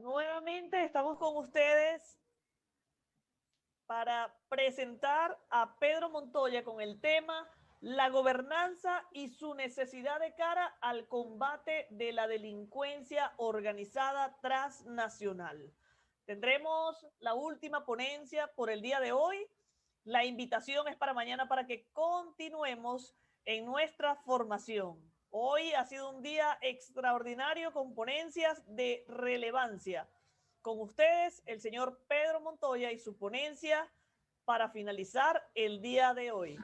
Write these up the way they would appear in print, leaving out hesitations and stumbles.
Nuevamente estamos con ustedes para presentar a Pedro Montoya con el tema la gobernanza y su necesidad de cara al combate de la delincuencia organizada transnacional. Tendremos la última ponencia por el día de hoy. La invitación es para mañana para que continuemos en nuestra formación. Hoy ha sido un día extraordinario con ponencias de relevancia. Con ustedes, el señor Pedro Montoya y su ponencia para finalizar el día de hoy.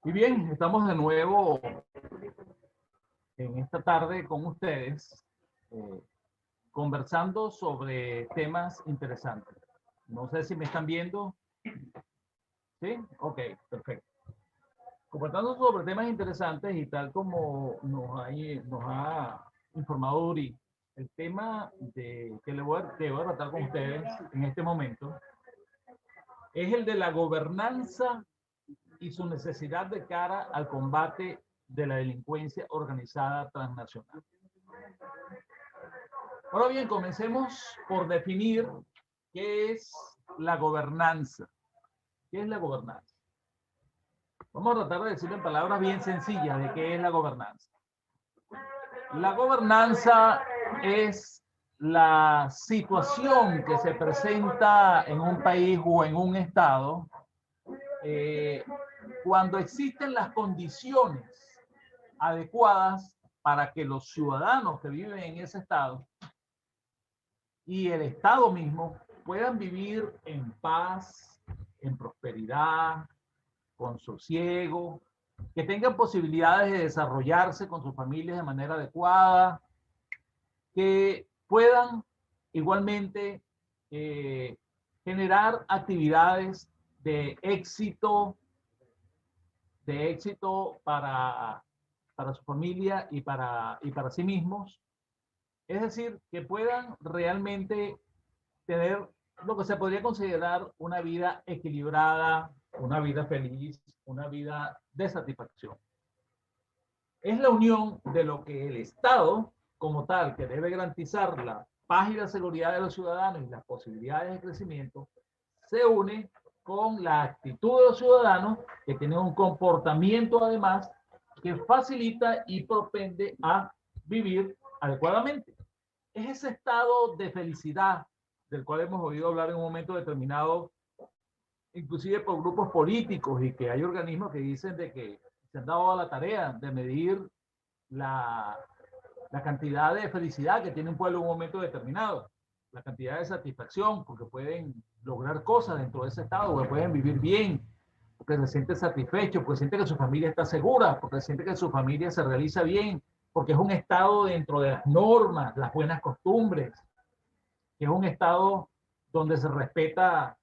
Y bien, estamos de nuevo en esta tarde con ustedes, conversando sobre temas interesantes. No sé si me están viendo. ¿Sí? Ok, perfecto. Conversando sobre temas interesantes y tal como nos ha informado Uri, el tema que voy a tratar con ustedes en este momento es el de la gobernanza y su necesidad de cara al combate de la delincuencia organizada transnacional. Ahora bien, comencemos por definir qué es la gobernanza. ¿Qué es la gobernanza? Vamos a tratar de decirlo en palabras bien sencillas de qué es la gobernanza. La gobernanza es la situación que se presenta en un país o en un estado cuando existen las condiciones adecuadas para que los ciudadanos que viven en ese estado y el estado mismo puedan vivir en paz, en prosperidad, con sosiego, que tengan posibilidades de desarrollarse con sus familias de manera adecuada, que puedan igualmente generar actividades de éxito para su familia y para sí mismos. Es decir, que puedan realmente tener lo que se podría considerar una vida equilibrada, una vida feliz, una vida de satisfacción. Es la unión de lo que el Estado, como tal, que debe garantizar la paz y la seguridad de los ciudadanos y las posibilidades de crecimiento, se une con la actitud de los ciudadanos que tienen un comportamiento además que facilita y propende a vivir adecuadamente. Es ese estado de felicidad del cual hemos oído hablar en un momento determinado, inclusive por grupos políticos, y que hay organismos que dicen de que se han dado a la tarea de medir la, la cantidad de felicidad que tiene un pueblo en un momento determinado, la cantidad de satisfacción, porque pueden lograr cosas dentro de ese estado, porque pueden vivir bien, porque se siente satisfecho, porque siente que su familia está segura, porque siente que su familia se realiza bien, porque es un estado dentro de las normas, las buenas costumbres, que es un estado donde se respeta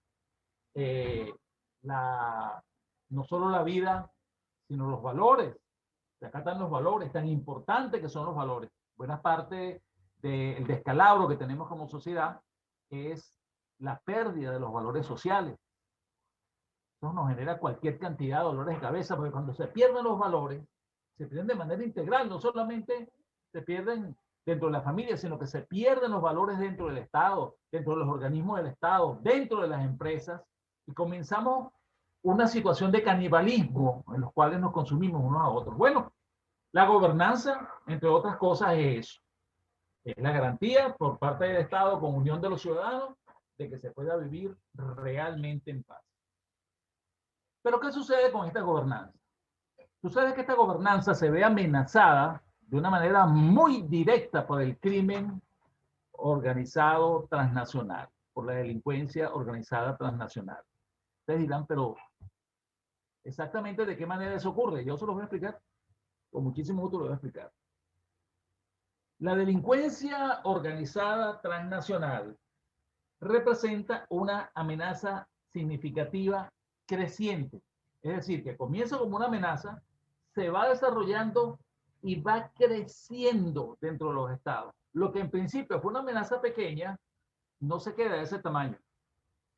eh, la, no solo la vida, sino los valores. Acá están los valores, tan importantes que son los valores. Buena parte del descalabro que tenemos como sociedad es la pérdida de los valores sociales. Eso nos genera cualquier cantidad de dolores de cabeza, porque cuando se pierden los valores, se pierden de manera integral, no solamente se pierden dentro de la familia, sino que se pierden los valores dentro del Estado, dentro de los organismos del Estado, dentro de las empresas, y comenzamos una situación de canibalismo en los cuales nos consumimos unos a otros. Bueno, la gobernanza, entre otras cosas, es eso. Es la garantía por parte del Estado, con unión de los ciudadanos, de que se pueda vivir realmente en paz. Pero ¿qué sucede con esta gobernanza? Sucede que esta gobernanza se ve amenazada de una manera muy directa por el crimen organizado transnacional, por la delincuencia organizada transnacional. Ustedes dirán, pero exactamente de qué manera eso ocurre. Yo se lo voy a explicar. Con muchísimo gusto lo voy a explicar. La delincuencia organizada transnacional representa una amenaza significativa creciente. Es decir, que comienza como una amenaza, se va desarrollando y va creciendo dentro de los estados. Lo que en principio fue una amenaza pequeña, no se queda de ese tamaño,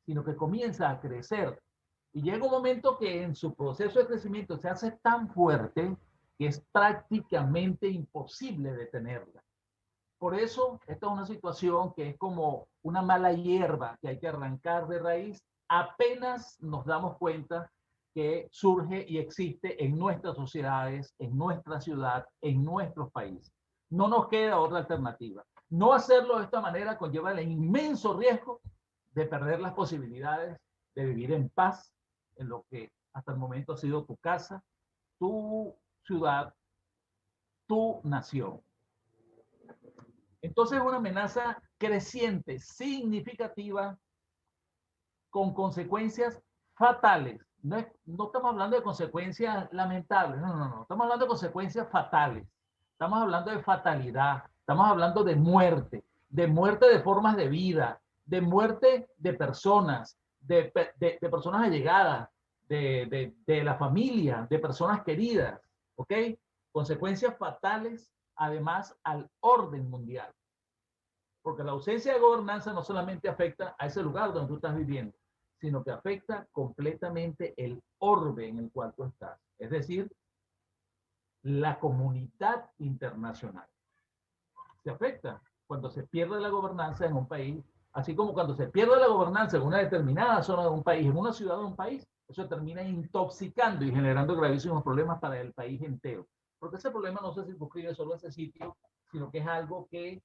sino que comienza a crecer. Y llega un momento que en su proceso de crecimiento se hace tan fuerte que es prácticamente imposible detenerla. Por eso, esta es una situación que es como una mala hierba que hay que arrancar de raíz apenas nos damos cuenta que surge y existe en nuestras sociedades, en nuestra ciudad, en nuestros países. No nos queda otra alternativa. No hacerlo de esta manera conlleva el inmenso riesgo de perder las posibilidades de vivir en paz en lo que hasta el momento ha sido tu casa, tu ciudad, tu nación. Entonces es una amenaza creciente, significativa, con consecuencias fatales. No estamos hablando de consecuencias lamentables, no. Estamos hablando de consecuencias fatales. Estamos hablando de fatalidad, estamos hablando de muerte de formas de vida, de muerte de personas, de personas allegadas, de la familia, de personas queridas, ¿ok? Consecuencias fatales, además, al orden mundial. Porque la ausencia de gobernanza no solamente afecta a ese lugar donde tú estás viviendo, sino que afecta completamente el orbe en el cual tú estás. Es decir, la comunidad internacional. Se afecta cuando se pierde la gobernanza en un país, así como cuando se pierde la gobernanza en una determinada zona de un país, en una ciudad de un país, eso termina intoxicando y generando gravísimos problemas para el país entero. Porque ese problema no se circunscribe solo a ese sitio, sino que es algo que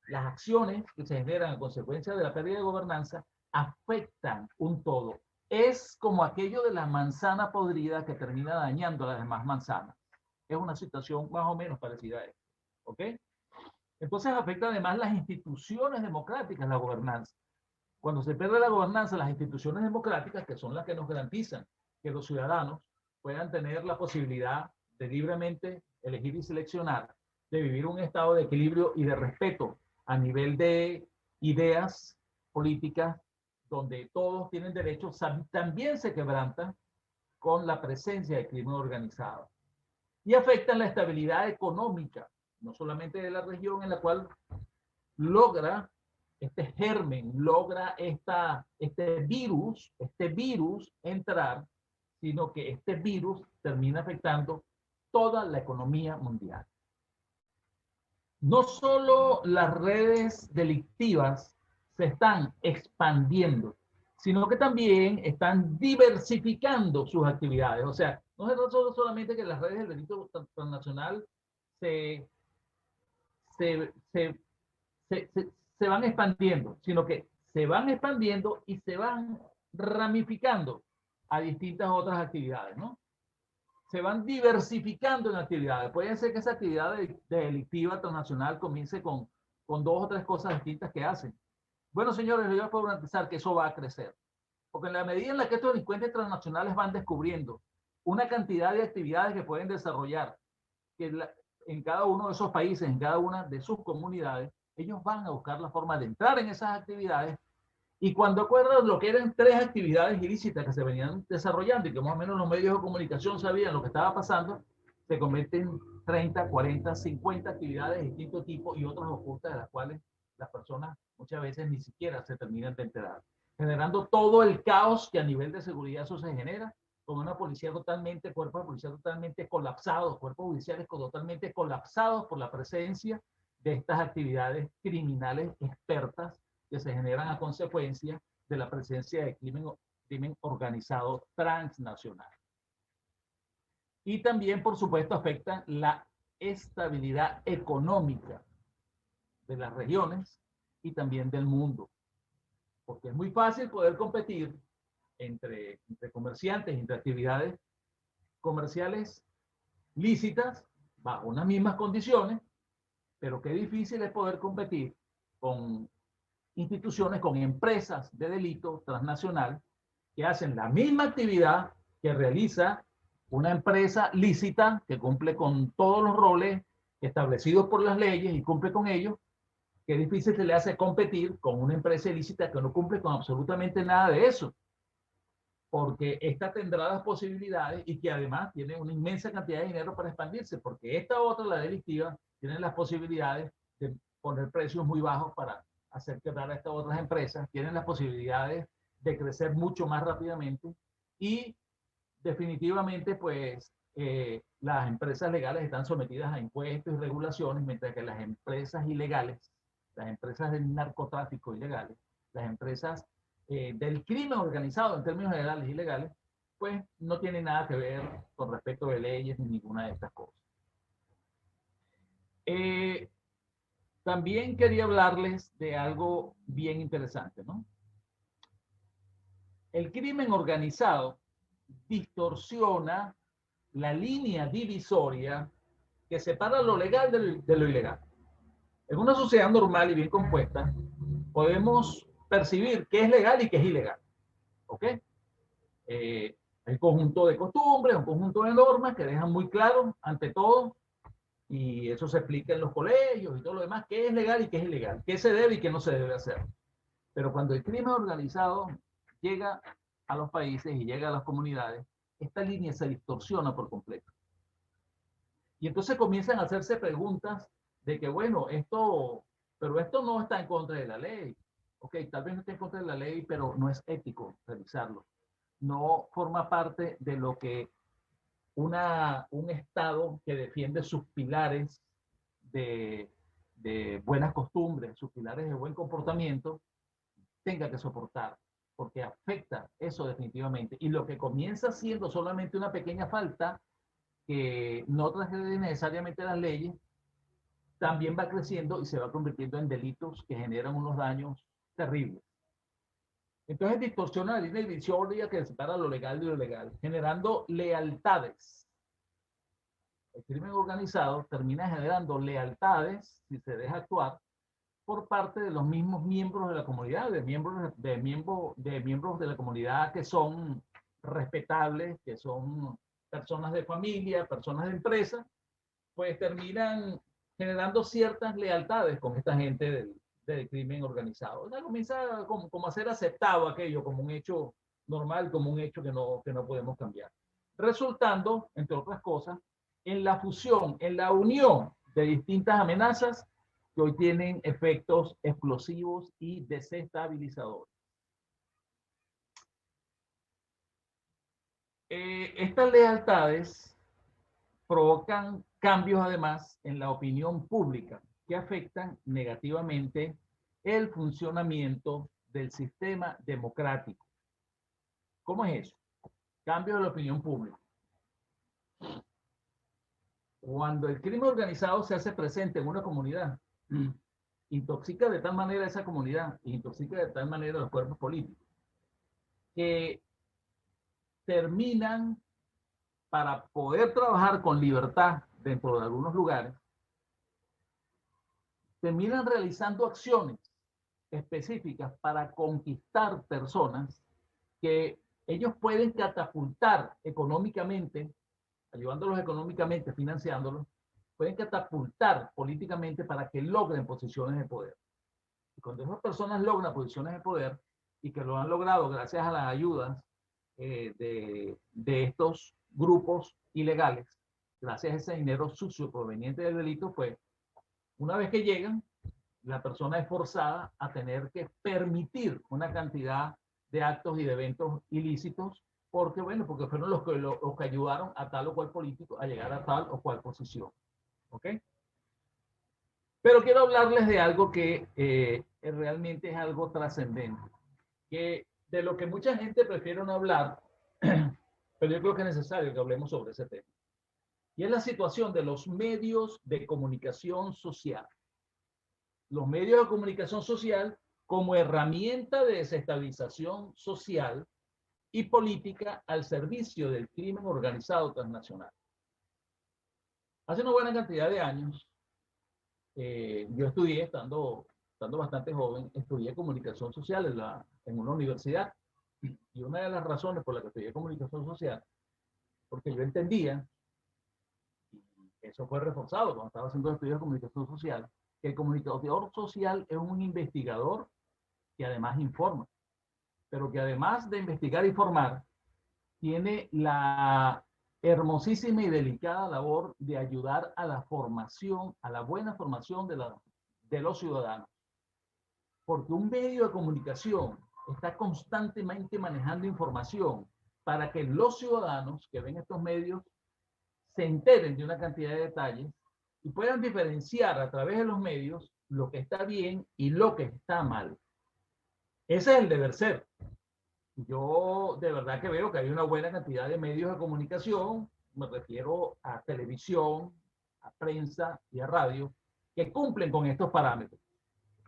las acciones que se generan a consecuencia de la pérdida de gobernanza afectan un todo. Es como aquello de la manzana podrida que termina dañando a las demás manzanas. Es una situación más o menos parecida a esto. ¿Ok? Entonces afecta además las instituciones democráticas, la gobernanza. Cuando se pierde la gobernanza, las instituciones democráticas, que son las que nos garantizan que los ciudadanos puedan tener la posibilidad de libremente elegir y seleccionar, de vivir un estado de equilibrio y de respeto a nivel de ideas políticas, donde todos tienen derechos, también se quebrantan con la presencia del crimen organizado. Y afectan la estabilidad económica, no solamente de la región en la cual logra este germen, logra este virus entrar, sino que este virus termina afectando toda la economía mundial. No solo las redes delictivas se están expandiendo, sino que también están diversificando sus actividades. O sea, no se trata solamente que las redes del delito transnacional se, se, se, se van expandiendo, sino que se van expandiendo y se van ramificando a distintas otras actividades, ¿no? Se van diversificando en actividades. Puede ser que esa actividad delictiva transnacional comience con dos o tres cosas distintas que hacen. Bueno, señores, yo puedo garantizar que eso va a crecer. Porque en la medida en la que estos delincuentes transnacionales van descubriendo una cantidad de actividades que pueden desarrollar en cada uno de esos países, en cada una de sus comunidades, ellos van a buscar la forma de entrar en esas actividades. Y cuando acuerdan lo que eran tres actividades ilícitas que se venían desarrollando y que más o menos los medios de comunicación sabían lo que estaba pasando, se convierten en 30, 40, 50 actividades de distinto tipo y otras ocultas de las cuales las personas muchas veces ni siquiera se terminan de enterar, generando todo el caos que a nivel de seguridad eso se genera, con una policía totalmente, cuerpos de policía totalmente colapsados, cuerpos judiciales totalmente colapsados por la presencia de estas actividades criminales expertas que se generan a consecuencia de la presencia de crimen organizado transnacional. Y también, por supuesto, afecta la estabilidad económica de las regiones y también del mundo. Porque es muy fácil poder competir entre comerciantes, entre actividades comerciales lícitas, bajo unas mismas condiciones, pero qué difícil es poder competir con instituciones, con empresas de delito transnacional que hacen la misma actividad que realiza una empresa lícita que cumple con todos los roles establecidos por las leyes y cumple con ellos. Qué difícil se le hace competir con una empresa ilícita que no cumple con absolutamente nada de eso, porque esta tendrá las posibilidades y que además tiene una inmensa cantidad de dinero para expandirse, porque esta otra, la delictiva, tiene las posibilidades de poner precios muy bajos para hacer quebrar a estas otras empresas, tienen las posibilidades de crecer mucho más rápidamente y definitivamente pues las empresas legales están sometidas a impuestos y regulaciones, mientras que las empresas ilegales, las empresas del narcotráfico ilegales, las empresas del crimen organizado en términos generales ilegales, pues no tienen nada que ver con respecto de leyes ni ninguna de estas cosas. También quería hablarles de algo bien interesante, ¿no? El crimen organizado distorsiona la línea divisoria que separa lo legal de lo ilegal. En una sociedad normal y bien compuesta, podemos percibir qué es legal y qué es ilegal. ¿Ok? Hay un conjunto de costumbres, un conjunto de normas que dejan muy claro, ante todo, y eso se explica en los colegios y todo lo demás, qué es legal y qué es ilegal, qué se debe y qué no se debe hacer. Pero cuando el crimen organizado llega a los países y llega a las comunidades, esta línea se distorsiona por completo. Y entonces comienzan a hacerse preguntas de que, bueno, pero esto no está en contra de la ley. Ok, tal vez no esté en contra de la ley, pero no es ético realizarlo. No forma parte de lo que un Estado que defiende sus pilares de buenas costumbres, sus pilares de buen comportamiento, tenga que soportar, porque afecta eso definitivamente. Y lo que comienza siendo solamente una pequeña falta, que no transgrede necesariamente las leyes, también va creciendo y se va convirtiendo en delitos que generan unos daños terribles. Entonces distorsiona la línea divisoria que separa lo legal de lo ilegal, generando lealtades. El crimen organizado termina generando lealtades, si se deja actuar, por parte de los mismos miembros de la comunidad, de miembros de la comunidad que son respetables, que son personas de familia, personas de empresa, pues terminan generando ciertas lealtades con esta gente del crimen organizado. O sea, comienza como a ser aceptado aquello como un hecho normal, como un hecho que no podemos cambiar. Resultando, entre otras cosas, en la fusión, en la unión de distintas amenazas que hoy tienen efectos explosivos y desestabilizadores. Estas lealtades provocan cambios además en la opinión pública que afectan negativamente el funcionamiento del sistema democrático. ¿Cómo es eso? Cambios de la opinión pública. Cuando el crimen organizado se hace presente en una comunidad, intoxica de tal manera esa comunidad, intoxica de tal manera los cuerpos políticos, que terminan, para poder trabajar con libertad dentro de algunos lugares, terminan realizando acciones específicas para conquistar personas que ellos pueden catapultar económicamente, ayudándolos económicamente, financiándolos, pueden catapultar políticamente para que logren posiciones de poder. Y cuando esas personas logran posiciones de poder y que lo han logrado gracias a las ayudas de estos grupos ilegales, gracias a ese dinero sucio proveniente del delito, pues una vez que llegan, la persona es forzada a tener que permitir una cantidad de actos y de eventos ilícitos, porque bueno, porque fueron los que ayudaron a tal o cual político a llegar a tal o cual posición. ¿Ok? Pero quiero hablarles de algo que realmente es algo trascendente, que de lo que mucha gente prefiere no hablar, pero yo creo que es necesario que hablemos sobre ese tema. Y es la situación de los medios de comunicación social. Los medios de comunicación social como herramienta de desestabilización social y política al servicio del crimen organizado transnacional. Hace una buena cantidad de años, yo estudié, estando bastante joven, estudié comunicación social en una universidad. Y una de las razones por las que estudié comunicación social, porque yo entendía, y eso fue reforzado cuando estaba haciendo estudios de comunicación social, que el comunicador social es un investigador que además informa, pero que además de investigar y formar, tiene la hermosísima y delicada labor de ayudar a la formación, a la buena formación de los ciudadanos. Porque un medio de comunicación está constantemente manejando información para que los ciudadanos que ven estos medios se enteren de una cantidad de detalles y puedan diferenciar a través de los medios lo que está bien y lo que está mal. Ese es el deber ser. Yo de verdad que veo que hay una buena cantidad de medios de comunicación, me refiero a televisión, a prensa y a radio, que cumplen con estos parámetros.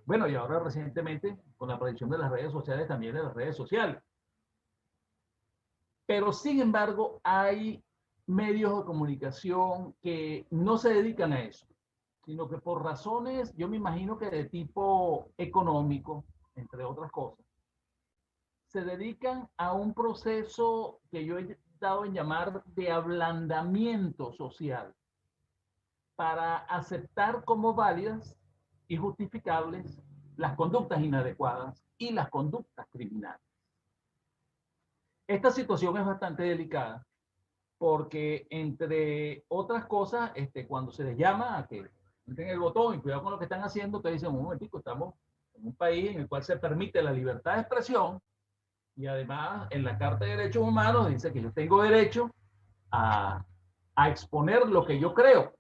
Bueno, y ahora recientemente, con la aparición de las redes sociales, también de las redes sociales. Pero sin embargo, hay medios de comunicación que no se dedican a eso, sino que por razones, yo me imagino que de tipo económico, entre otras cosas, se dedican a un proceso que yo he dado en llamar de ablandamiento social para aceptar como válidas y justificables las conductas inadecuadas y las conductas criminales. Esta situación es bastante delicada porque, entre otras cosas, cuando se les llama a que den el botón y cuidado con lo que están haciendo, te dicen, un momentico, estamos en un país en el cual se permite la libertad de expresión y además en la Carta de Derechos Humanos dice que yo tengo derecho a, a exponer lo que yo creo.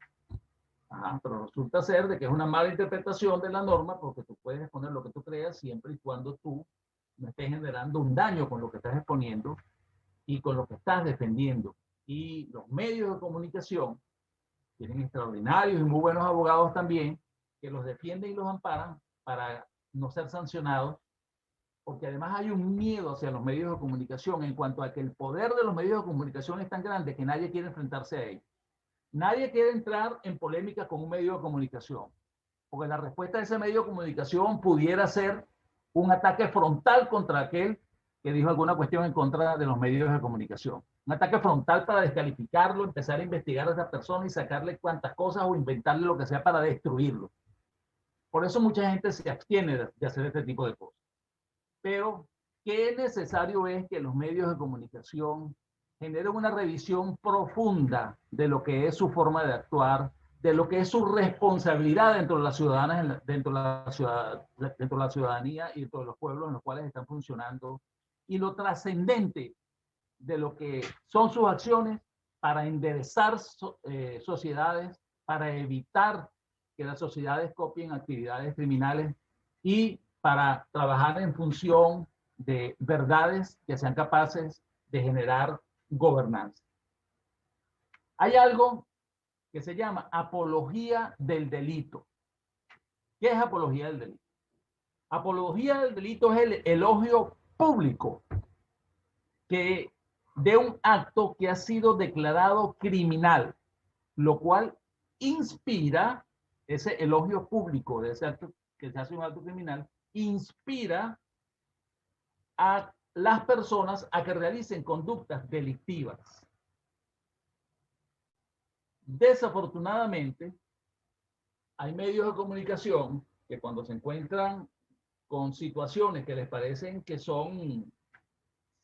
Ajá, pero resulta ser de que es una mala interpretación de la norma porque tú puedes exponer lo que tú creas siempre y cuando tú no estés generando un daño con lo que estás exponiendo y con lo que estás defendiendo. Y los medios de comunicación tienen extraordinarios y muy buenos abogados también que los defienden y los amparan para no ser sancionados, porque además hay un miedo hacia los medios de comunicación en cuanto a que el poder de los medios de comunicación es tan grande que nadie quiere enfrentarse a ellos. Nadie quiere entrar en polémica con un medio de comunicación, porque la respuesta de ese medio de comunicación pudiera ser un ataque frontal contra aquel que dijo alguna cuestión en contra de los medios de comunicación. Un ataque frontal para descalificarlo, empezar a investigar a esa persona y sacarle cuantas cosas o inventarle lo que sea para destruirlo. Por eso mucha gente se abstiene de hacer este tipo de cosas. Pero, ¿qué necesario es que los medios de comunicación generen una revisión profunda de lo que es su forma de actuar, de lo que es su responsabilidad dentro de las ciudadanas, dentro de la ciudadanía y dentro de los pueblos en los cuales están funcionando, y lo trascendente de lo que son sus acciones para enderezar sociedades, para evitar que las sociedades copien actividades criminales y para trabajar en función de verdades que sean capaces de generar gobernanza. Hay algo que se llama apología del delito. ¿Qué es apología del delito? Apología del delito es el elogio público que de un acto que ha sido declarado criminal, lo cual inspira ese elogio público de ese acto que se hace un acto criminal, inspira a las personas a que realicen conductas delictivas. Desafortunadamente, hay medios de comunicación que cuando se encuentran con situaciones que les parecen que son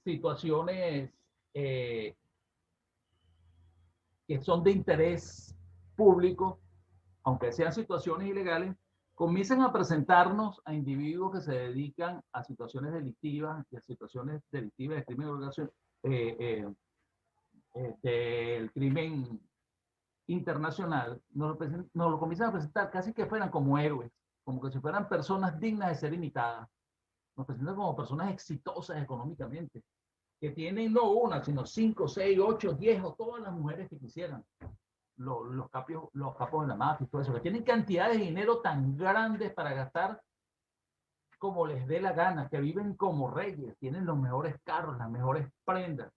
situaciones eh, que son de interés público, aunque sean situaciones ilegales, comienzan a presentarnos a individuos que se dedican a situaciones delictivas y a situaciones delictivas de crimen de organización, del crimen internacional, nos lo comienzan a presentar casi que fueran como héroes, como que si fueran personas dignas de ser imitadas. Nos presentan como personas exitosas económicamente, que tienen no una, sino 5, 6, 8, 10 o todas las mujeres que quisieran. Los capos de la mafia y todo eso, que tienen cantidades de dinero tan grandes para gastar como les dé la gana, que viven como reyes, tienen los mejores carros, las mejores prendas,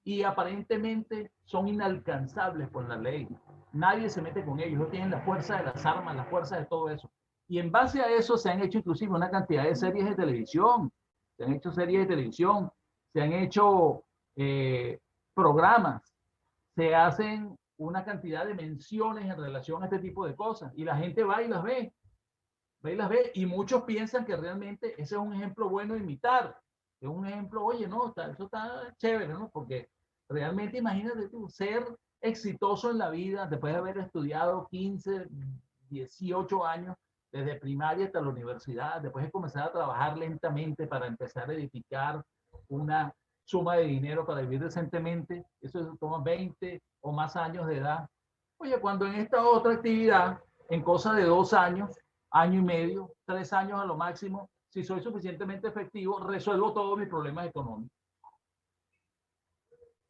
y aparentemente son inalcanzables por la ley. Nadie se mete con ellos, no tienen la fuerza de las armas, la fuerza de todo eso. Y en base a eso se han hecho inclusive una cantidad de series de televisión, se han hecho series de televisión, se han hecho programas, se hacen una cantidad de menciones en relación a este tipo de cosas y la gente va y las ve, y muchos piensan que realmente ese es un ejemplo bueno de imitar, es un ejemplo, oye, no, eso está chévere, ¿no? Porque realmente imagínate tú, ser exitoso en la vida después de haber estudiado 15, 18 años, desde primaria hasta la universidad, después de comenzar a trabajar lentamente para empezar a edificar una suma de dinero para vivir decentemente, eso toma 20 o más años de edad. Oye, cuando en esta otra actividad, en cosa de 2 años, año y medio, 3 años a lo máximo, si soy suficientemente efectivo, resuelvo todos mis problemas económicos.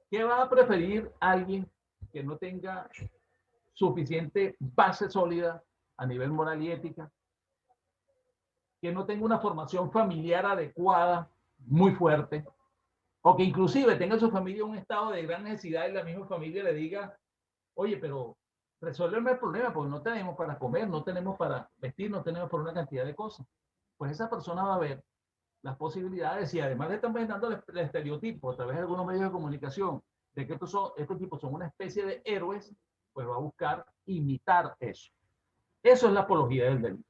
¿Qué va a preferir alguien que no tenga suficiente base sólida a nivel moral y ética? Que no tenga una formación familiar adecuada, muy fuerte, o que inclusive tenga su familia en un estado de gran necesidad y la misma familia le diga, oye, pero resuélveme el problema porque no tenemos para comer, no tenemos para vestir, no tenemos para una cantidad de cosas. Pues esa persona va a ver las posibilidades y además le están dando el estereotipo a través de algunos medios de comunicación de que estos tipos son una especie de héroes, pues va a buscar imitar eso. Eso es la apología del delito.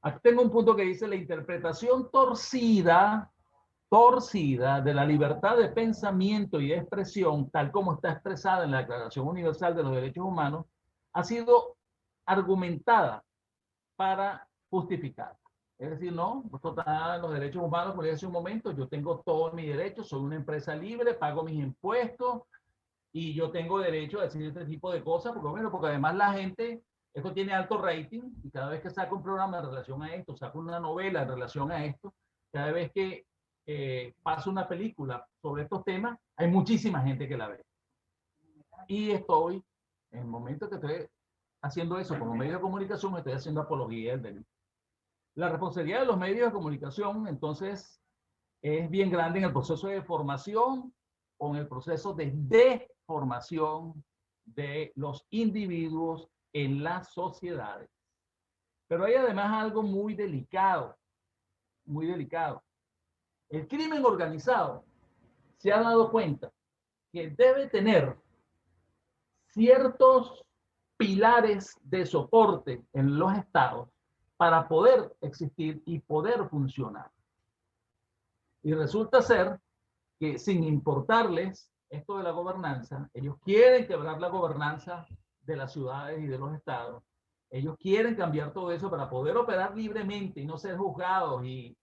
Aquí tengo un punto que dice la interpretación torcida de la libertad de pensamiento y de expresión, tal como está expresada en la Declaración Universal de los Derechos Humanos, ha sido argumentada para justificar. Es decir, no, esto está en los derechos humanos, como hace un momento, yo tengo todos mis derechos, soy una empresa libre, pago mis impuestos y yo tengo derecho a decir este tipo de cosas, porque además la gente, esto tiene alto rating y cada vez que saca un programa en relación a esto, saca una novela en relación a esto, cada vez que pasa una película sobre estos temas, hay muchísima gente que la ve. Y estoy, en el momento que estoy haciendo eso como medio de comunicación, estoy haciendo apología del delito. La responsabilidad de los medios de comunicación, entonces, es bien grande en el proceso de formación o en el proceso de deformación de los individuos en las sociedades. Pero hay además algo muy delicado, muy delicado. El crimen organizado se ha dado cuenta que debe tener ciertos pilares de soporte en los estados para poder existir y poder funcionar. Y resulta ser que sin importarles esto de la gobernanza, ellos quieren quebrar la gobernanza de las ciudades y de los estados. Ellos quieren cambiar todo eso para poder operar libremente y no ser juzgados y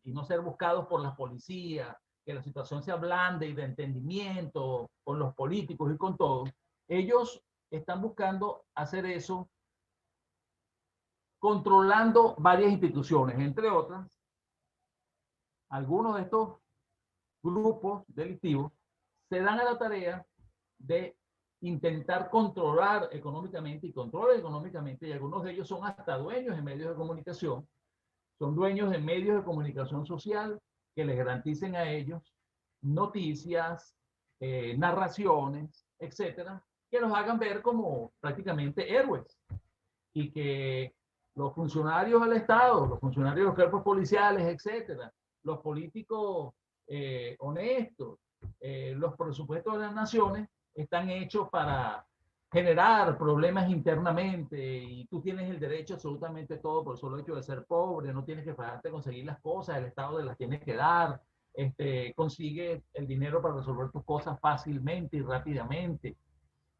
no ser buscados por la policía, que la situación sea blanda y de entendimiento con los políticos y con todo. Ellos están buscando hacer eso controlando varias instituciones, entre otras, algunos de estos grupos delictivos se dan a la tarea de intentar controlar económicamente y controlan económicamente, y algunos de ellos son hasta dueños de medios de comunicación, son dueños de medios de comunicación social que les garanticen a ellos noticias, narraciones, etcétera, que los hagan ver como prácticamente héroes y que los funcionarios del Estado, los funcionarios de los cuerpos policiales, etcétera, los políticos honestos, los presupuestos de las naciones están hechos para generar problemas internamente y tú tienes el derecho absolutamente todo por el solo hecho de ser pobre, no tienes que pagarte a conseguir las cosas, el Estado te las tiene que dar, consigue el dinero para resolver tus cosas fácilmente y rápidamente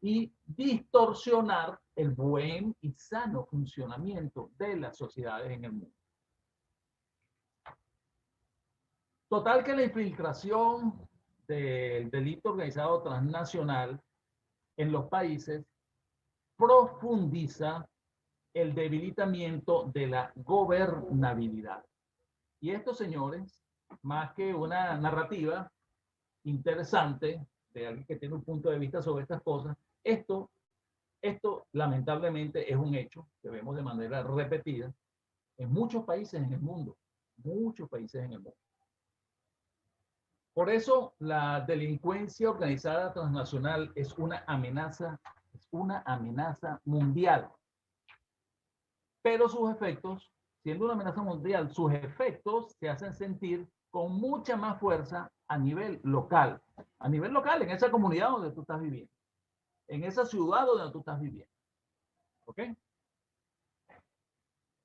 y distorsionar el buen y sano funcionamiento de las sociedades en el mundo. Total que la infiltración del delito organizado transnacional en los países profundiza el debilitamiento de la gobernabilidad. Y esto, señores, más que una narrativa interesante de alguien que tiene un punto de vista sobre estas cosas, esto lamentablemente es un hecho que vemos de manera repetida en muchos países en el mundo, muchos países en el mundo. Por eso la delincuencia organizada transnacional es una amenaza mundial. Pero sus efectos, siendo una amenaza mundial, sus efectos se hacen sentir con mucha más fuerza a nivel local, en esa comunidad donde tú estás viviendo, en esa ciudad donde tú estás viviendo. ¿Ok?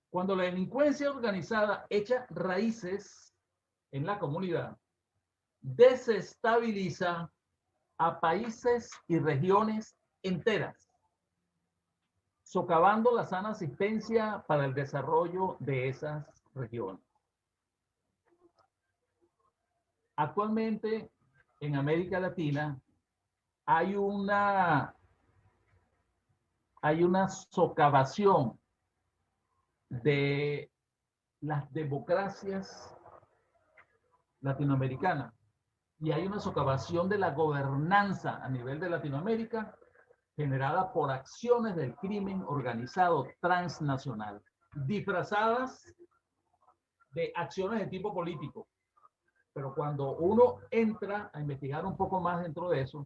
Cuando la delincuencia organizada echa raíces en la comunidad, desestabiliza a países y regiones enteras, socavando la sana asistencia para el desarrollo de esas regiones. Actualmente en América Latina hay una socavación de las democracias latinoamericanas y hay una socavación de la gobernanza a nivel de Latinoamérica generada por acciones del crimen organizado transnacional, disfrazadas de acciones de tipo político. Pero cuando uno entra a investigar un poco más dentro de eso,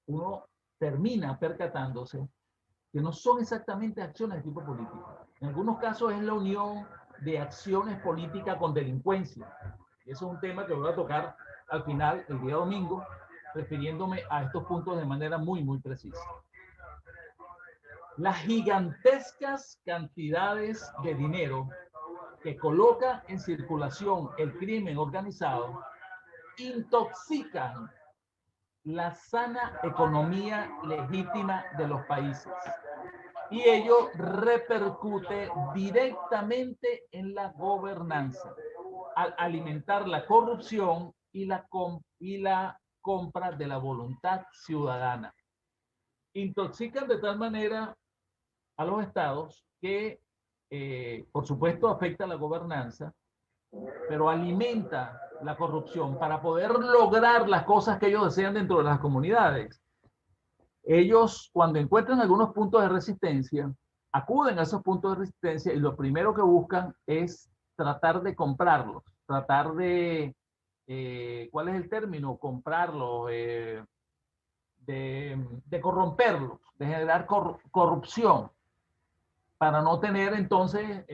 uno termina percatándose que no son exactamente acciones de tipo político. En algunos casos es la unión de acciones políticas con delincuencia. Y eso es un tema que voy a tocar al final, el día domingo, refiriéndome a estos puntos de manera muy, muy precisa. Las gigantescas cantidades de dinero que coloca en circulación el crimen organizado intoxican la sana economía legítima de los países y ello repercute directamente en la gobernanza al alimentar la corrupción y la compra de la voluntad ciudadana. Intoxican de tal manera a los estados que, por supuesto, afecta a la gobernanza, pero alimenta la corrupción para poder lograr las cosas que ellos desean dentro de las comunidades. Ellos, cuando encuentran algunos puntos de resistencia, acuden a esos puntos de resistencia y lo primero que buscan es tratar de comprarlos, tratar de, ¿cuál es el término? Comprarlos, de corromperlos, de generar corrupción, para no tener entonces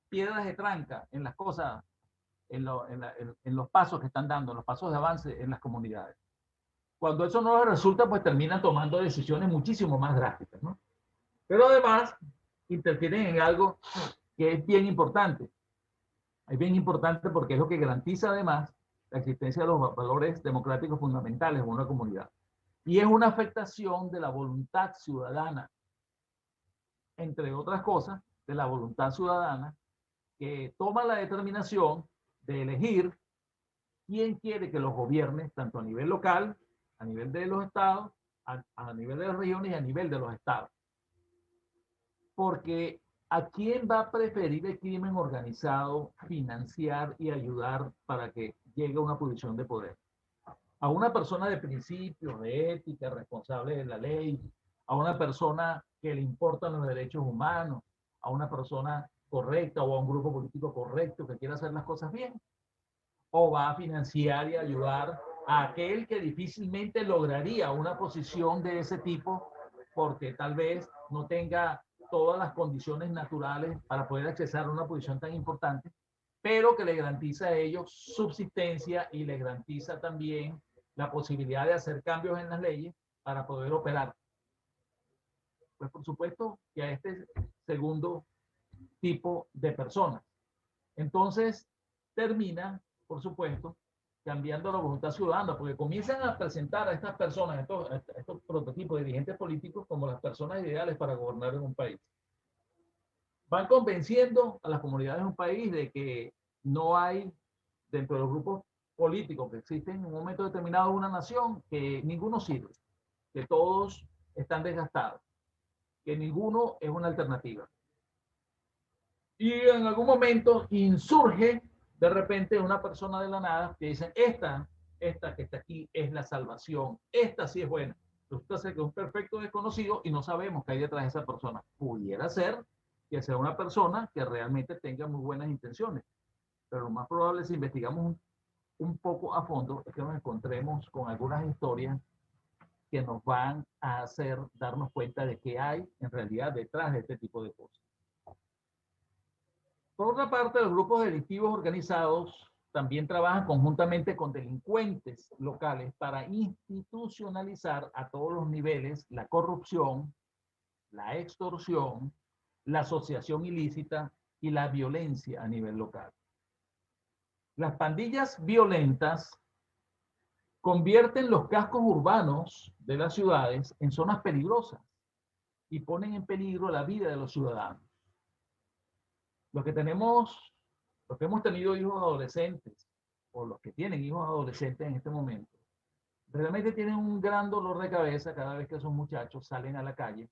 piedras de tranca en las cosas, en los pasos que están dando, en los pasos de avance en las comunidades. Cuando eso no les resulta, pues terminan tomando decisiones muchísimo más drásticas, ¿no? Pero además interfieren en algo que es bien importante. Es bien importante porque es lo que garantiza además la existencia de los valores democráticos fundamentales en una comunidad. Y es una afectación de la voluntad ciudadana, entre otras cosas, de la voluntad ciudadana que toma la determinación de elegir quién quiere que los gobierne, tanto a nivel local, a nivel de los estados, a nivel de las regiones y a nivel de los estados. Porque ¿a quién va a preferir el crimen organizado financiar y ayudar para que llegue a una posición de poder? A una persona de principios, de ética, responsable de la ley, a una persona que le importan los derechos humanos, a una persona correcta o a un grupo político correcto que quiera hacer las cosas bien, o va a financiar y ayudar a aquel que difícilmente lograría una posición de ese tipo porque tal vez no tenga todas las condiciones naturales para poder acceder a una posición tan importante, pero que le garantiza a ellos subsistencia y le garantiza también la posibilidad de hacer cambios en las leyes para poder operar. Pues por supuesto que a este segundo tipo de personas. Entonces termina, por supuesto, cambiando la voluntad ciudadana, porque comienzan a presentar a estas personas, estos prototipos de dirigentes políticos como las personas ideales para gobernar en un país. Van convenciendo a las comunidades de un país de que no hay, dentro de los grupos políticos que existen en un momento determinado de una nación, que ninguno sirve, que todos están desgastados, que ninguno es una alternativa. Y en algún momento insurge de repente una persona de la nada que dice, esta que está aquí es la salvación, esta sí es buena. Resulta ser que es un perfecto desconocido y no sabemos qué hay detrás de esa persona. Pudiera ser que sea una persona que realmente tenga muy buenas intenciones, pero lo más probable si investigamos un poco a fondo es que nos encontremos con algunas historias que nos van a hacer darnos cuenta de qué hay en realidad detrás de este tipo de cosas. Por otra parte, los grupos delictivos organizados también trabajan conjuntamente con delincuentes locales para institucionalizar a todos los niveles la corrupción, la extorsión, la asociación ilícita y la violencia a nivel local. Las pandillas violentas convierten los cascos urbanos de las ciudades en zonas peligrosas y ponen en peligro la vida de los ciudadanos. Los que hemos tenido hijos adolescentes o los que tienen hijos adolescentes en este momento, realmente tienen un gran dolor de cabeza cada vez que esos muchachos salen a la calle,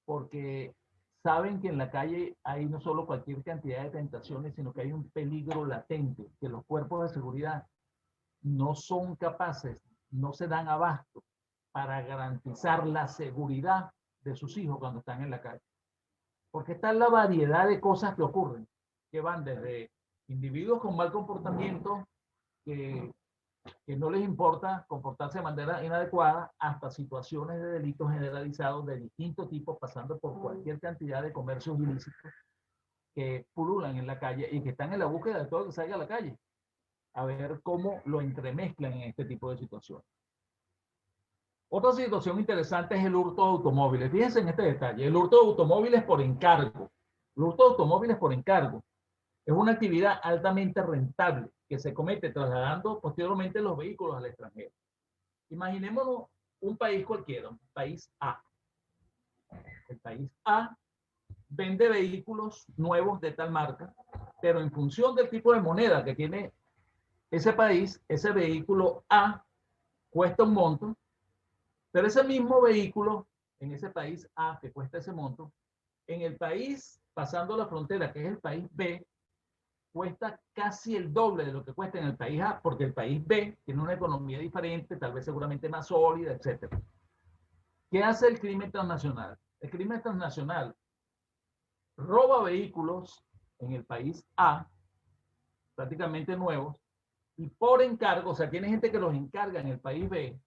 porque saben que en la calle hay no solo cualquier cantidad de tentaciones, sino que hay un peligro latente, que los cuerpos de seguridad no son capaces, no se dan abasto para garantizar la seguridad de sus hijos cuando están en la calle. Porque está la variedad de cosas que ocurren, que van desde individuos con mal comportamiento, que no les importa comportarse de manera inadecuada, hasta situaciones de delitos generalizados de distintos tipos, pasando por cualquier cantidad de comercios ilícitos que pululan en la calle y que están en la búsqueda de todo lo que salga a la calle, a ver cómo lo entremezclan en este tipo de situaciones. Otra situación interesante es el hurto de automóviles. Fíjense en este detalle, el hurto de automóviles por encargo. El hurto de automóviles por encargo es una actividad altamente rentable que se comete trasladando posteriormente los vehículos al extranjero. Imaginémonos un país cualquiera, un país A. El país A vende vehículos nuevos de tal marca, pero en función del tipo de moneda que tiene ese país, ese vehículo A cuesta un monto, pero ese mismo vehículo en ese país A que cuesta ese monto, en el país pasando la frontera, que es el país B, cuesta casi el doble de lo que cuesta en el país A, porque el país B tiene una economía diferente, tal vez seguramente más sólida, etc. ¿Qué hace el crimen transnacional? El crimen transnacional roba vehículos en el país A, prácticamente nuevos, y por encargo, o sea, tiene gente que los encarga en el país B,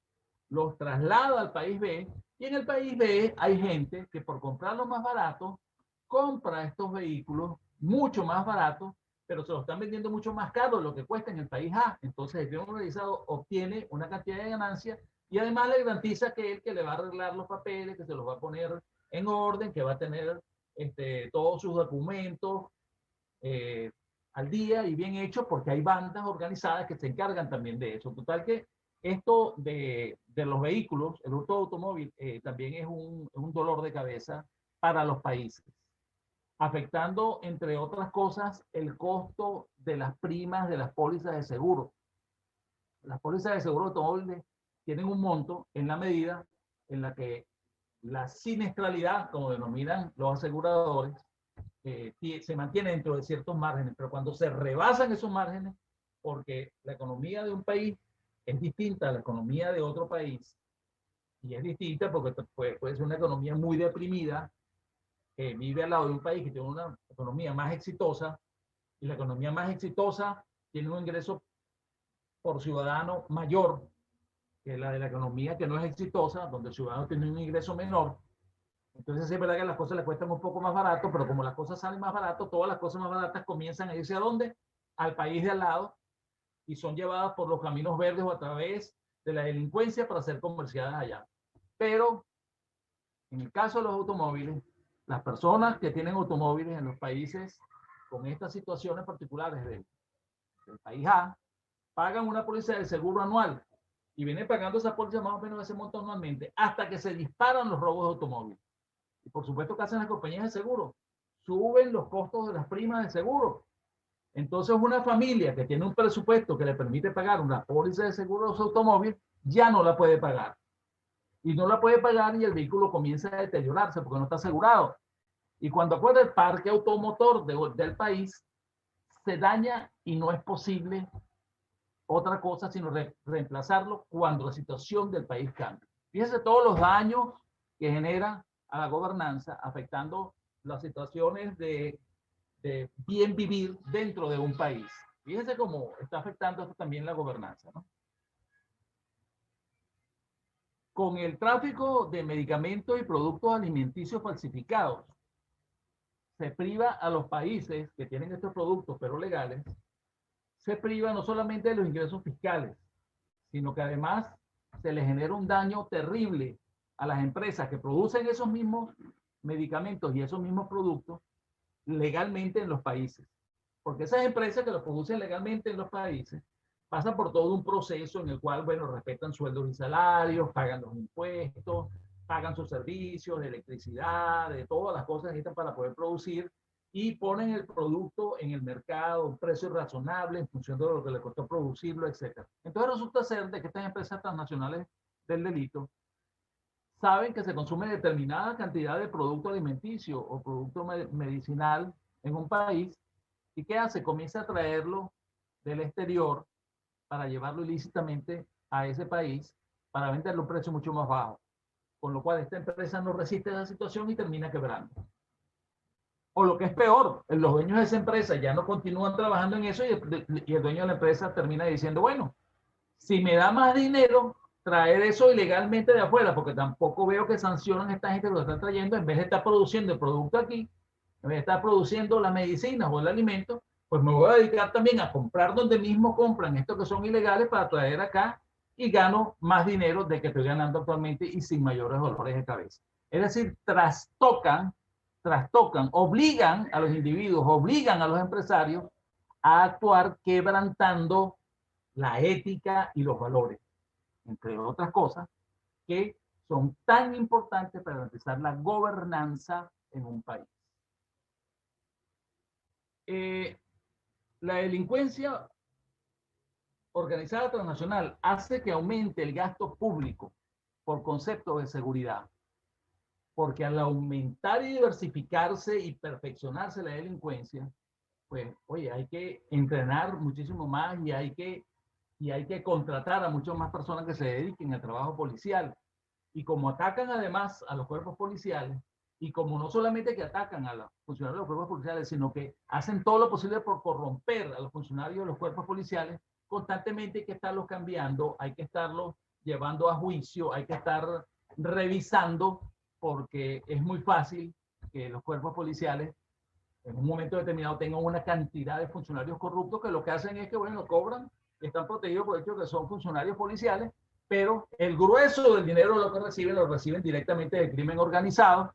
los traslada al país B, y en el país B hay gente que por comprarlo más barato, compra estos vehículos mucho más baratos, pero se los están vendiendo mucho más caro de lo que cuesta en el país A. Entonces el crimen organizado obtiene una cantidad de ganancias y además le garantiza que él que le va a arreglar los papeles, que se los va a poner en orden, que va a tener todos sus documentos al día y bien hechos, porque hay bandas organizadas que se encargan también de eso. Total que esto de los vehículos, el hurto de automóvil, también es un dolor de cabeza para los países, afectando, entre otras cosas, el costo de las primas de las pólizas de seguro. Las pólizas de seguro de automóviles tienen un monto en la medida en la que la siniestralidad, como denominan los aseguradores, se mantiene dentro de ciertos márgenes, pero cuando se rebasan esos márgenes, porque la economía de un país es distinta a la economía de otro país, y es distinta porque puede ser una economía muy deprimida, que vive al lado de un país que tiene una economía más exitosa, y la economía más exitosa tiene un ingreso por ciudadano mayor que la de la economía que no es exitosa, donde el ciudadano tiene un ingreso menor. Entonces es verdad que las cosas le cuestan un poco más barato, pero como las cosas salen más barato, todas las cosas más baratas comienzan a irse ¿a dónde? Al país de al lado, y son llevadas por los caminos verdes o a través de la delincuencia para ser comerciadas allá. Pero en el caso de los automóviles, las personas que tienen automóviles en los países con estas situaciones particulares del país A, pagan una póliza de seguro anual y vienen pagando esa póliza más o menos ese monto anualmente hasta que se disparan los robos de automóviles. Y por supuesto que hacen las compañías de seguro, suben los costos de las primas de seguro. Entonces una familia que tiene un presupuesto que le permite pagar una póliza de seguro de su automóvil, ya no la puede pagar. Y no la puede pagar y el vehículo comienza a deteriorarse porque no está asegurado. Y cuando acuerda el parque automotor del país, se daña y no es posible otra cosa sino reemplazarlo cuando la situación del país cambia. Fíjense todos los daños que genera a la gobernanza, afectando las situaciones de bien vivir dentro de un país. Fíjense cómo está afectando esto también la gobernanza, ¿no? Con el tráfico de medicamentos y productos alimenticios falsificados, se priva a los países que tienen estos productos, pero legales, se priva no solamente de los ingresos fiscales, sino que además se les genera un daño terrible a las empresas que producen esos mismos medicamentos y esos mismos productos legalmente en los países. Porque esas empresas que los producen legalmente en los países pasan por todo un proceso en el cual, bueno, respetan sueldos y salarios, pagan los impuestos, pagan sus servicios de electricidad, de todas las cosas necesitan para poder producir, y ponen el producto en el mercado, un precio razonable en función de lo que le costó producirlo, etc. Entonces resulta ser de que estas empresas transnacionales del delito saben que se consume determinada cantidad de producto alimenticio o producto medicinal en un país, y ¿qué hace? Comienza a traerlo del exterior para llevarlo ilícitamente a ese país para venderlo a un precio mucho más bajo, con lo cual esta empresa no resiste esa situación y termina quebrando. O lo que es peor, los dueños de esa empresa ya no continúan trabajando en eso y el dueño de la empresa termina diciendo, bueno, si me da más dinero traer eso ilegalmente de afuera, porque tampoco veo que sancionan a esta gente que lo está trayendo, en vez de estar produciendo el producto aquí, en vez de estar produciendo las medicinas o el alimento, pues me voy a dedicar también a comprar donde mismo compran estos que son ilegales para traer acá y gano más dinero de que estoy ganando actualmente y sin mayores dolores de cabeza. Es decir, trastocan, obligan a los individuos, obligan a los empresarios a actuar quebrantando la ética y los valores, entre otras cosas, que son tan importantes para garantizar la gobernanza en un país. La delincuencia organizada transnacional hace que aumente el gasto público por concepto de seguridad, porque al aumentar y diversificarse y perfeccionarse la delincuencia, pues, oye, hay que entrenar muchísimo más y hay que contratar a muchas más personas que se dediquen al trabajo policial. Y como atacan además a los cuerpos policiales, y como no solamente que atacan a los funcionarios de los cuerpos policiales, sino que hacen todo lo posible por corromper a los funcionarios de los cuerpos policiales, constantemente hay que estarlos cambiando, hay que estarlos llevando a juicio, hay que estar revisando, porque es muy fácil que los cuerpos policiales en un momento determinado tengan una cantidad de funcionarios corruptos que lo que hacen es que, bueno, cobran, están protegidos por el hecho de que son funcionarios policiales, pero el grueso del dinero lo que reciben lo reciben directamente del crimen organizado,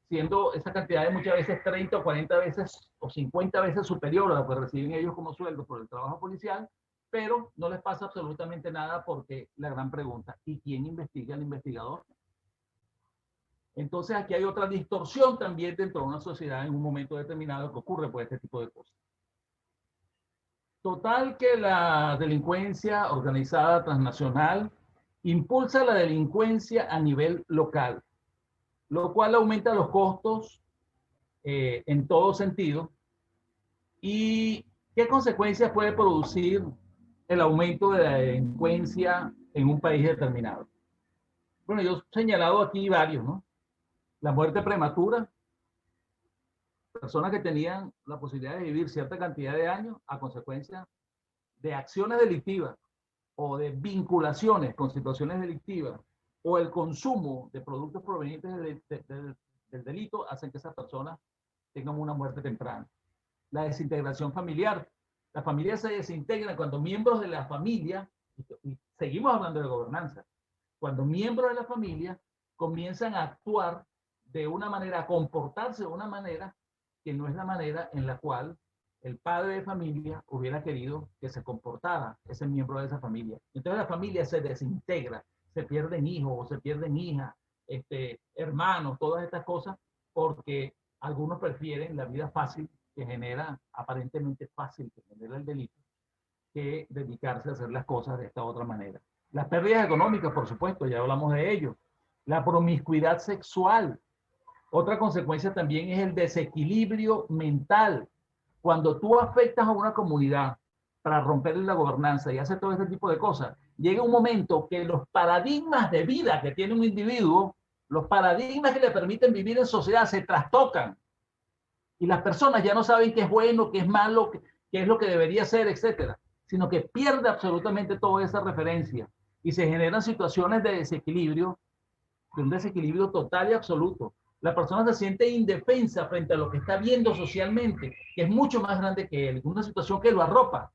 siendo esa cantidad de muchas veces 30 o 40 veces o 50 veces superior a lo que reciben ellos como sueldo por el trabajo policial, pero no les pasa absolutamente nada porque la gran pregunta, ¿y quién investiga al investigador? Entonces aquí hay otra distorsión también dentro de una sociedad en un momento determinado que ocurre por este tipo de cosas. Total que la delincuencia organizada transnacional impulsa la delincuencia a nivel local, lo cual aumenta los costos en todo sentido. ¿Y qué consecuencias puede producir el aumento de la delincuencia en un país determinado? Bueno, yo he señalado aquí varios, ¿no? La muerte prematura, personas que tenían la posibilidad de vivir cierta cantidad de años a consecuencia de acciones delictivas o de vinculaciones con situaciones delictivas o el consumo de productos provenientes del delito hacen que esas personas tengan una muerte temprana. La desintegración familiar. La familia se desintegra cuando miembros de la familia, y seguimos hablando de gobernanza, cuando miembros de la familia comienzan a actuar de una manera, a comportarse de una manera que no es la manera en la cual el padre de familia hubiera querido que se comportara ese miembro de esa familia. Entonces la familia se desintegra, se pierden hijos o se pierden hijas, hermanos, todas estas cosas, porque algunos prefieren la vida fácil que genera, aparentemente fácil que genera el delito, que dedicarse a hacer las cosas de esta otra manera. Las pérdidas económicas, por supuesto, ya hablamos de ello. La promiscuidad sexual. Otra consecuencia también es el desequilibrio mental. Cuando tú afectas a una comunidad para romper la gobernanza y hacer todo este tipo de cosas, llega un momento que los paradigmas de vida que tiene un individuo, los paradigmas que le permiten vivir en sociedad se trastocan. Y las personas ya no saben qué es bueno, qué es malo, qué es lo que debería ser, etcétera, sino que pierde absolutamente toda esa referencia y se generan situaciones de desequilibrio, de un desequilibrio total y absoluto. La persona se siente indefensa frente a lo que está viendo socialmente, que es mucho más grande que él, una situación que lo arropa,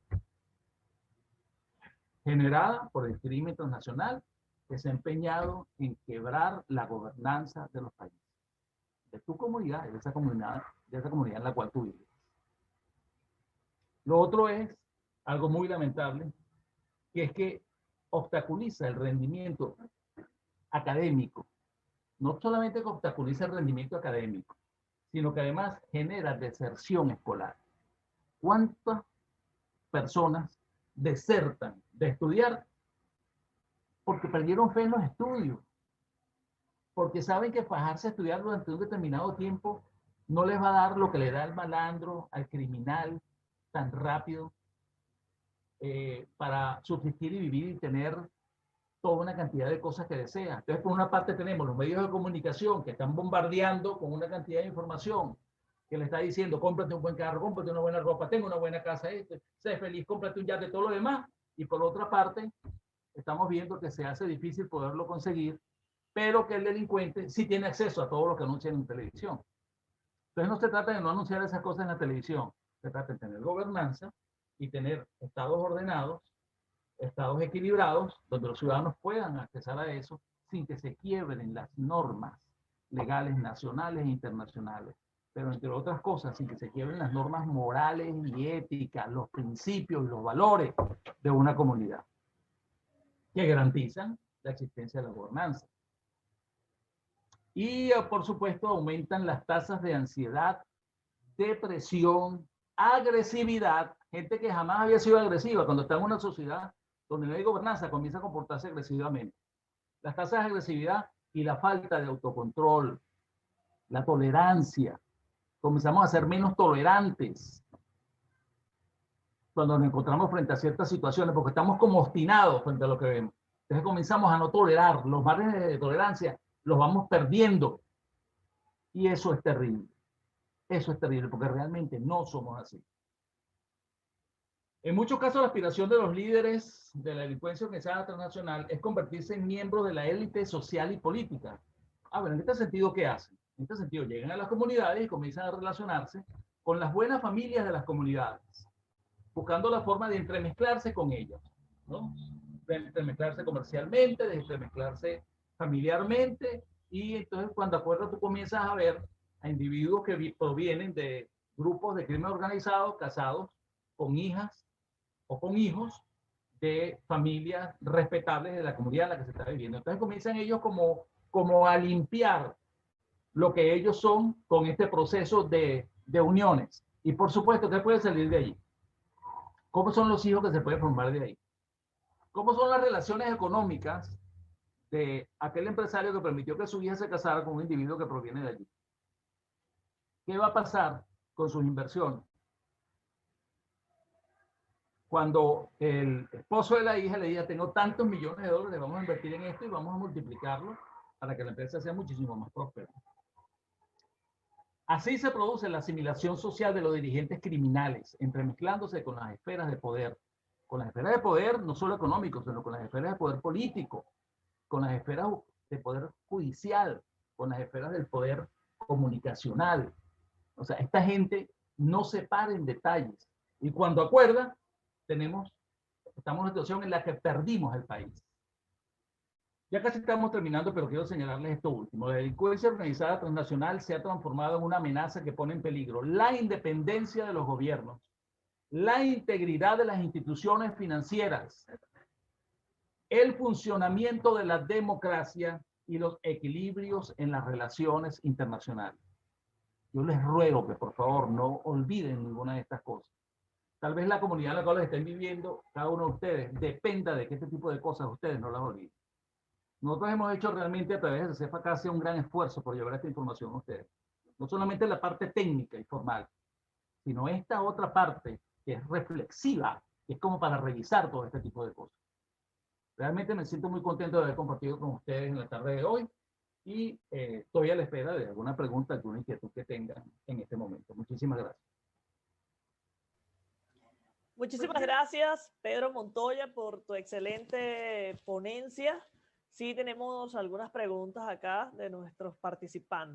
generada por el crimen transnacional que se ha empeñado en quebrar la gobernanza de los países, de tu comunidad, de esa comunidad en la cual tú vives. Lo otro es algo muy lamentable, que es que obstaculiza el rendimiento académico. No solamente que obstaculiza el rendimiento académico, sino que además genera deserción escolar. ¿Cuántas personas desertan de estudiar porque perdieron fe en los estudios? Porque saben que fajarse a estudiar durante un determinado tiempo no les va a dar lo que le da al malandro, al criminal, tan rápido, para subsistir y vivir y tener toda una cantidad de cosas que desea. Entonces, por una parte tenemos los medios de comunicación que están bombardeando con una cantidad de información que le está diciendo, cómprate un buen carro, cómprate una buena ropa, tenga una buena casa, sé feliz, cómprate un yate, todo lo demás. Y por otra parte, estamos viendo que se hace difícil poderlo conseguir, pero que el delincuente sí tiene acceso a todo lo que anuncian en televisión. Entonces no se trata de no anunciar esas cosas en la televisión, se trata de tener gobernanza y tener estados ordenados, estados equilibrados, donde los ciudadanos puedan acceder a eso sin que se quiebren las normas legales nacionales e internacionales, pero entre otras cosas, sin que se quiebren las normas morales y éticas, los principios y los valores de una comunidad, que garantizan la existencia de la gobernanza. Y, por supuesto, aumentan las tasas de ansiedad, depresión, agresividad. Gente que jamás había sido agresiva, cuando está en una sociedad donde no hay gobernanza, comienza a comportarse agresivamente. Las tasas de agresividad y la falta de autocontrol, la tolerancia. Comenzamos a ser menos tolerantes cuando nos encontramos frente a ciertas situaciones, porque estamos como obstinados frente a lo que vemos. Entonces comenzamos a no tolerar, los márgenes de tolerancia los vamos perdiendo. Y eso es terrible. Eso es terrible, porque realmente no somos así. En muchos casos, la aspiración de los líderes de la delincuencia organizada transnacional es convertirse en miembros de la élite social y política. Bueno, en este sentido, ¿qué hacen? En este sentido, llegan a las comunidades y comienzan a relacionarse con las buenas familias de las comunidades, buscando la forma de entremezclarse con ellos, ¿no? De entremezclarse comercialmente, de entremezclarse familiarmente, y entonces cuando acuerdas tú comienzas a ver a individuos que provienen de grupos de crimen organizado, casados con hijas o con hijos de familias respetables de la comunidad en la que se está viviendo. Entonces comienzan ellos como a limpiar lo que ellos son con este proceso de uniones. Y por supuesto, ¿qué puede salir de allí? ¿Cómo son los hijos que se pueden formar de ahí? ¿Cómo son las relaciones económicas de aquel empresario que permitió que su hija se casara con un individuo que proviene de allí? ¿Qué va a pasar con sus inversiones? Cuando el esposo de la hija le diga, tengo tantos millones de dólares, vamos a invertir en esto y vamos a multiplicarlo para que la empresa sea muchísimo más próspera. Así se produce la asimilación social de los dirigentes criminales, entremezclándose con las esferas de poder. Con las esferas de poder no solo económico, sino con las esferas de poder político, con las esferas de poder judicial, con las esferas del poder comunicacional. O sea, esta gente no se para en detalles. Y cuando acuerda, estamos en una situación en la que perdimos el país. Ya casi estamos terminando, pero quiero señalarles esto último. La delincuencia organizada transnacional se ha transformado en una amenaza que pone en peligro la independencia de los gobiernos, la integridad de las instituciones financieras, el funcionamiento de la democracia y los equilibrios en las relaciones internacionales. Yo les ruego que por favor no olviden ninguna de estas cosas. Tal vez la comunidad en la cual estén viviendo, cada uno de ustedes, dependa de que este tipo de cosas ustedes no las olviden. Nosotros hemos hecho realmente a través de CEFACASE un gran esfuerzo por llevar esta información a ustedes. No solamente la parte técnica y formal, sino esta otra parte que es reflexiva, que es como para revisar todo este tipo de cosas. Realmente me siento muy contento de haber compartido con ustedes en la tarde de hoy y estoy a la espera de alguna pregunta, alguna inquietud que tengan en este momento. Muchísimas gracias. Muchísimas gracias, Pedro Montoya, por tu excelente ponencia. Sí, tenemos algunas preguntas acá de nuestros participantes.